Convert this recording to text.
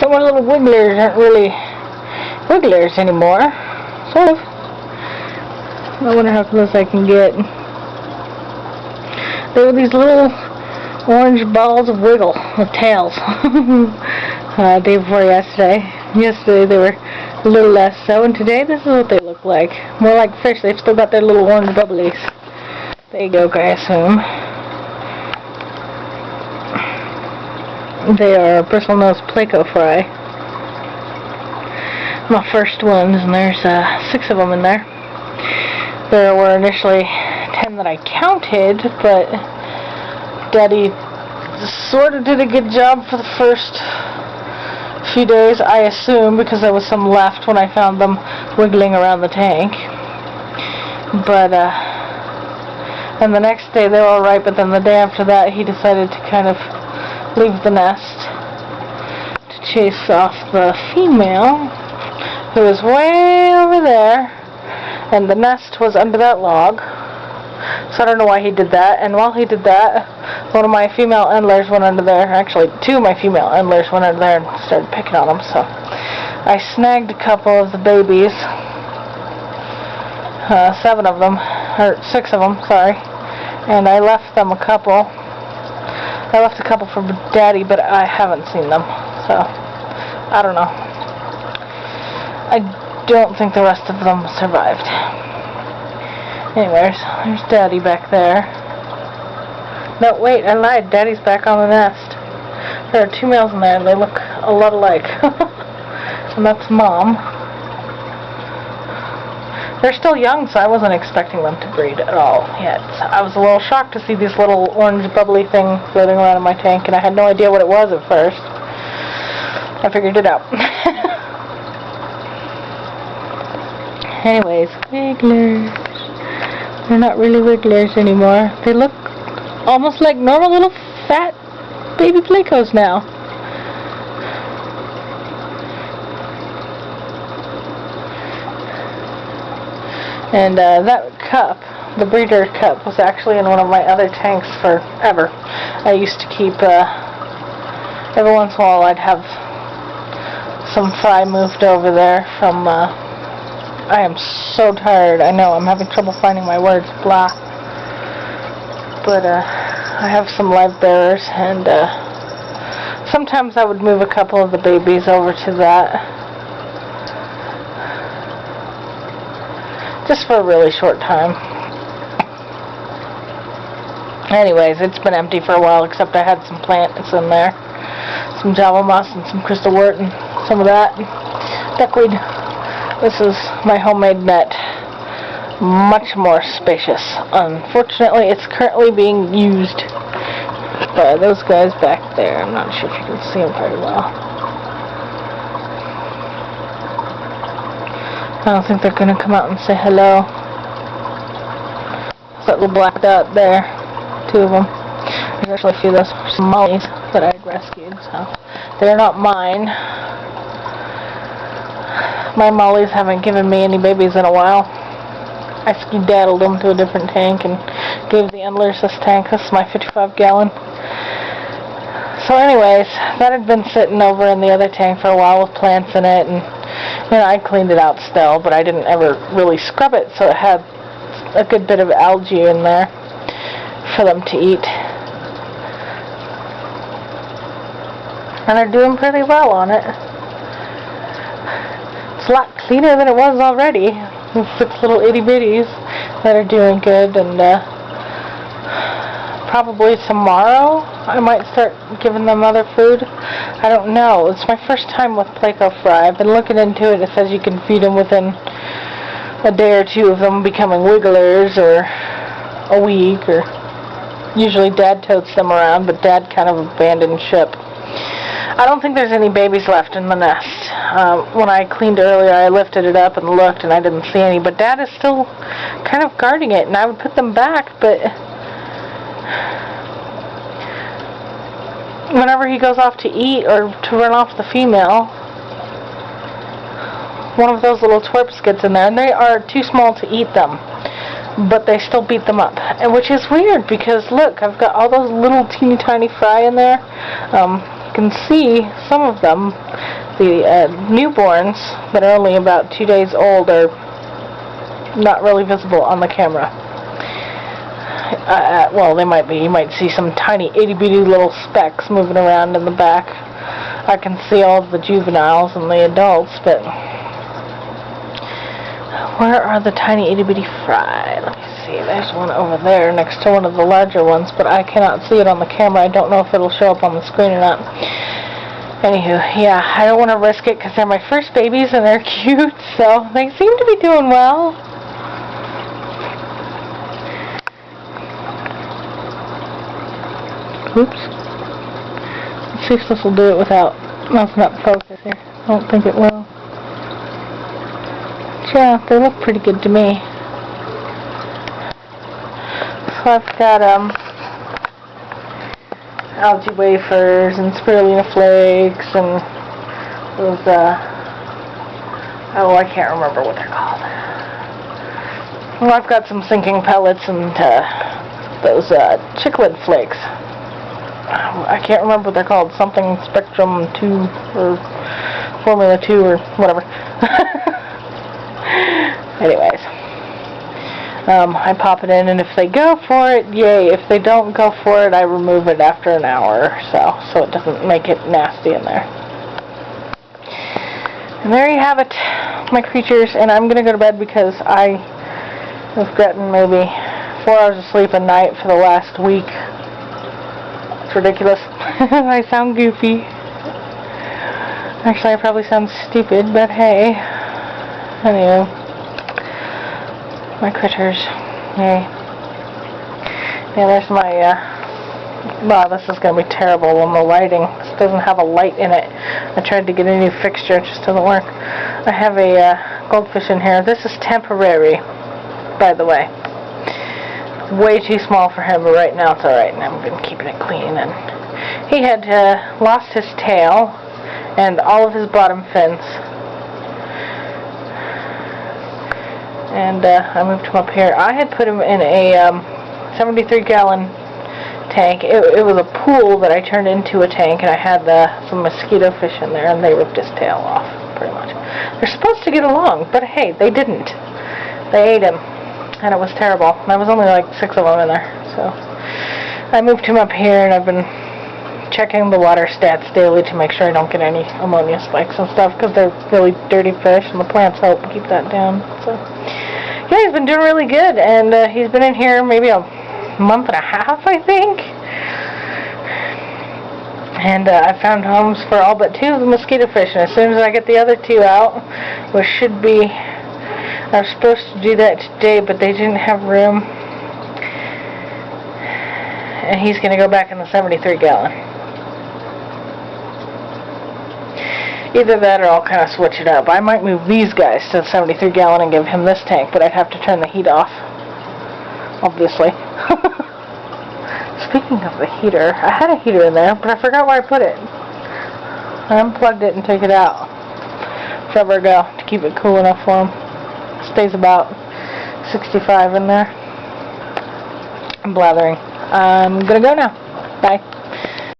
Some of the little wigglers aren't really wigglers anymore. Sort of. I wonder how close I can get. They were these little orange balls of wiggle with tails. Day before yesterday. Yesterday they were a little less so, and today this is what they look like. More like fish. They've still got their little orange bubblies. There you go, I assume. They are bristlenose pleco fry. My first ones, and there's 6 of them in there. There were initially 10 that I counted, but Daddy sort of did a good job for the first few days, I assume, because there was some left when I found them wiggling around the tank. But, and the next day they were alright, but then the day after that he decided to kind of leave the nest to chase off the female, who was way over there, and the nest was under that log. So I don't know why he did that, and while he did that, one of my female endlers went under there. Actually, 2 of my female endlers went under there and started picking on them, so I snagged a couple of the babies, 7 of them, or 6 of them, sorry, and I left them a couple. I left a couple for Daddy, but I haven't seen them, so I don't know. I don't think the rest of them survived. Anyways, there's Daddy back there. No, wait, I lied. Daddy's back on the nest. There are 2 males in there, and they look a lot alike. And that's Mom. They're still young, so I wasn't expecting them to breed at all yet. I was a little shocked to see this little orange bubbly thing floating around in my tank, and I had no idea what it was at first. I figured it out. Anyways, wigglers. They're not really wigglers anymore. They look almost like normal little fat baby plecos now. And that cup, the breeder cup, was actually in one of my other tanks forever. I used to keep, every once in a while I'd have some fry moved over there from, I am so tired. I know, I'm having trouble finding my words, blah. But, I have some live bearers, and, sometimes I would move a couple of the babies over to that. Just for a really short time. Anyways, it's been empty for a while, except I had some plants in there. Some java moss and some crystal wort and some of that. Duckweed. This is my homemade net. Much more spacious. Unfortunately, it's currently being used by those guys back there. I'm not sure if you can see them very well. I don't think they're going to come out and say hello. That little black dot there. 2 of them. There's actually a few of those some mollies that I had rescued, so they're not mine. My mollies haven't given me any babies in a while. I skedaddled them to a different tank and gave the endlers this tank. This is my 55-gallon. So anyways, that had been sitting over in the other tank for a while with plants in it, and you know, I cleaned it out still, but I didn't ever really scrub it, so it had a good bit of algae in there for them to eat. And they're doing pretty well on it. It's a lot cleaner than it was already. 6 little itty-bitties that are doing good, and probably tomorrow I might start giving them other food. I don't know. It's my first time with pleco fry. I've been looking into it. It says you can feed them within a day or 2 of them becoming wigglers, or a week, or usually Dad totes them around, but Dad kind of abandoned ship. I don't think there's any babies left in the nest. When I cleaned earlier, I lifted it up and looked, and I didn't see any, but Dad is still kind of guarding it, and I would put them back, but whenever he goes off to eat or to run off the female, one of those little twerps gets in there, and they are too small to eat them, but they still beat them up, and which is weird, because look, I've got all those little teeny tiny fry in there. You can see some of them The newborns that are only about 2 days old are not really visible on the camera. Well, they might be. You might see some tiny itty-bitty little specks moving around in the back. I can see all of the juveniles and the adults, but where are the tiny itty-bitty fry? Let me see. There's one over there next to one of the larger ones, but I cannot see it on the camera. I don't know if it'll show up on the screen or not. Anywho, yeah, I don't want to risk it because they're my first babies and they're cute, so they seem to be doing well. Oops. Let's see if this will do it without messing up focus here. I don't think it will. But yeah, they look pretty good to me. So I've got algae wafers and spirulina flakes and those oh, I can't remember what they're called. Well, I've got some sinking pellets and those chiclet flakes. I can't remember what they're called. Something Spectrum 2 or Formula 2 or whatever. Anyways. I pop it in, and if they go for it, yay. If they don't go for it, I remove it after an hour or so it doesn't make it nasty in there. And there you have it, my creatures, and I'm going to go to bed because I have gotten maybe 4 hours of sleep a night for the last week. It's ridiculous. I sound goofy. Actually, I probably sound stupid, but hey. Anyway. My critters. Yay. Yeah, there's my, wow, this is going to be terrible on the lighting. This doesn't have a light in it. I tried to get a new fixture, it just doesn't work. I have a goldfish in here. This is temporary, by the way. Way too small for him, but right now it's alright, and I've been keeping it clean. And he had lost his tail and all of his bottom fins. And I moved him up here. I had put him in a 73-gallon tank. It was a pool that I turned into a tank, and I had some mosquito fish in there, and they ripped his tail off, pretty much. They're supposed to get along, but hey, they didn't. They ate him, and it was terrible. There was only like 6 of them in there, so I moved him up here, and I've been checking the water stats daily to make sure I don't get any ammonia spikes and stuff, because they're really dirty fish, and the plants help keep that down. So yeah, he's been doing really good, and he's been in here maybe a month and a half, I think. And I found homes for all but 2 of the mosquito fish, and as soon as I get the other 2 out, which should be, I was supposed to do that today, but they didn't have room, and he's going to go back in the 73-gallon. Either that or I'll kind of switch it up. I might move these guys to the 73-gallon and give him this tank, but I'd have to turn the heat off, obviously. Speaking of the heater, I had a heater in there, but I forgot where I put it. I unplugged it and took it out forever ago to keep it cool enough for him. It stays about 65 in there. I'm blathering. I'm gonna go now. Bye.